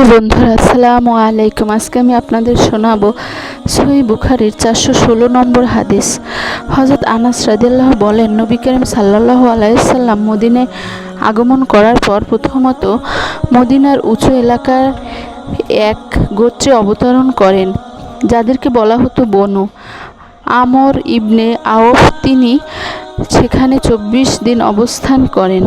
প্রিয় বন্ধুরা, আসসালামু আলাইকুম। আজকে আমি আপনাদের শোনাবো সহিহ বুখারীর 416 নম্বর হাদিস। হযরত আনাস রাদিয়াল্লাহু বলেন, নবী করিম সাল্লাল্লাহু আলাইহি সাল্লাম মদিনায় আগমন করার পর প্রথমত মদিনার উঁচু এলাকার এক গোত্রে অবতরণ করেন, যাদেরকে বলা হতো বনু আমর ইবনে আওফ। তিনি সেখানে 24 দিন অবস্থান করেন।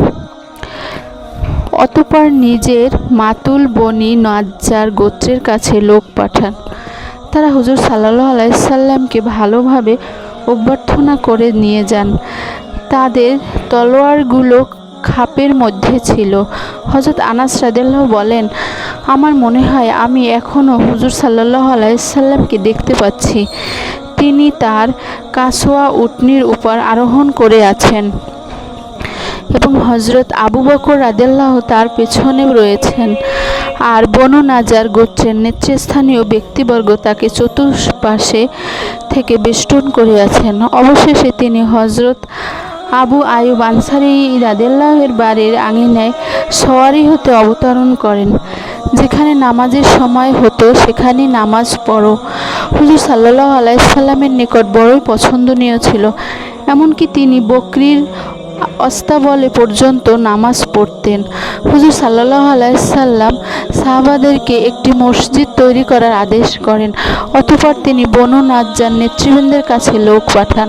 অতঃপর নিজের মাতুল বনি নাজ্জার গোত্রের কাছে লোক পাঠান। তারা হুজুর সাল্লাল্লাহু আলাইহি সাল্লামকে ভালোভাবে অভ্যর্থনা করে নিয়ে যান। তাদের তলোয়ারগুলো খাপের মধ্যে ছিল। হযরত আনাস রাদিয়াল্লাহু বলেন, আমার মনে হয় আমি এখনও হুজুর সাল্লাল্লাহু আলাইহি সাল্লামকে দেখতে পাচ্ছি। তিনি তার কাসওয়া উটনীর উপর আরোহণ করে আছেন এবং হযরত আবু বকর রাদিয়াল্লাহু তার পেছনে রয়েছেন, আর বনু নাজার গোত্রের নেতৃস্থানীয় ব্যক্তিবর্গ তাকে চতুর্পাশে থেকে বেষ্টন করে আছেন। অবশেষে তিনি হযরত আবু আইয়ুব আনসারী রাদিয়াল্লাহু এর বাড়ির আঙিনায় সওয়ারি হতে অবতরণ করেন। যেখানে নামাজের সময় হতো সেখানেই নামাজ পড়ো হুজুর সাল্লাল্লাহু আলাইহি সাল্লামের নিকট বড়ই পছন্দনীয় ছিল। এমনকি তিনি বকরির অস্তাবলে পর্যন্ত নামাজ পড়তেন। হুজুর সাল্লাল্লাহু আলাইহি সাল্লাম সাহাবাদেরকে একটি মসজিদ তৈরি করার আদেশ করেন। অতঃপর তিনি বনু নাজ্জার নেতৃবৃন্দের কাছে লোক পাঠান।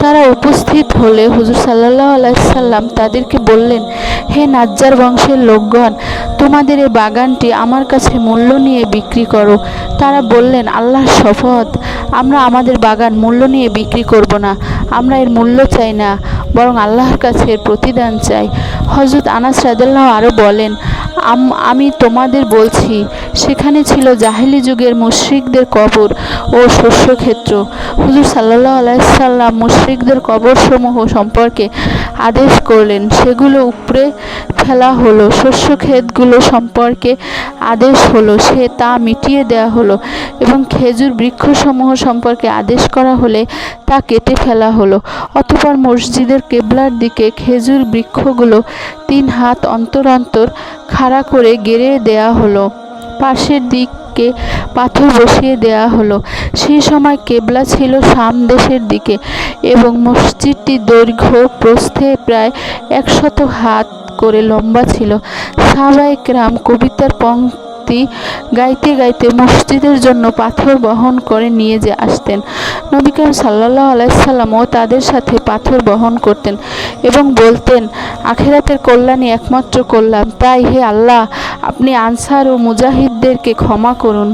তারা উপস্থিত হলে হুজুর সাল্লাল্লাহু আলাইহি সাল্লাম তাদেরকে বললেন, হে নাজ্জার বংশের লোকগণ, তোমাদের এই বাগানটি আমার কাছে মূল্য নিয়ে বিক্রি করো। তারা বললেন, আল্লাহর শপথ, আমরা আমাদের বাগান মূল্য নিয়ে বিক্রি করব না। আমরা এর মূল্য চাই না, বরং আল্লাহর কাছে এর প্রতিদান চাই। হযরত আনাস রাদিয়াল্লাহু আরও বলেন, আমি তোমাদের বলছি, সেখানে ছিল জাহেলি যুগের মুশরিকদের কবর ও শস্যক্ষেত্র। হুজুর সাল্লাল্লাহু আলাইহি সাল্লাম মুশরিকদের কবরসমূহ সম্পর্কে আদেশ করলেন, সেগুলো উপড়ে ফেলা হলো। শস্যক্ষেতগুলো সম্পর্কে আদেশ হলো, তা মিটিয়ে দেওয়া হলো, এবং খেজুর বৃক্ষসমূহ সম্পর্কে আদেশ করা হলে তা কেটে ফেলা হলো। অতঃপর মসজিদের কেবলার দিকে খেজুর বৃক্ষগুলো 3 হাত অন্তর অন্তর খাড়া করে গেড়ে দেয়া হলো। পাশের দিকে পাথর বসিয়ে দেয়া হলো। সেই সময় কেবলা ছিল শাম দেশের দিকে এবং মসজিদটি দৈর্ঘ্য প্রস্থে প্রায় 100 হাত করে লম্বা ছিল। সাহাবায়ে কেরাম কবিতার পংক্তি গাইতে গাইতে মসজিদের জন্য পাথর বহন করে নিয়ে আসতেন। নবী করিম সাল্লাল্লাহু আলাইহি সাল্লাম ও তাদের সাথে পাথর বহন করতেন এবং বলতেন, আখিরাতের কল্যাণই একমাত্র কল্যাণ। তাই হে আল্লাহ, আপনি আনসার ও মুজাহিদদেরকে ক্ষমা করুন।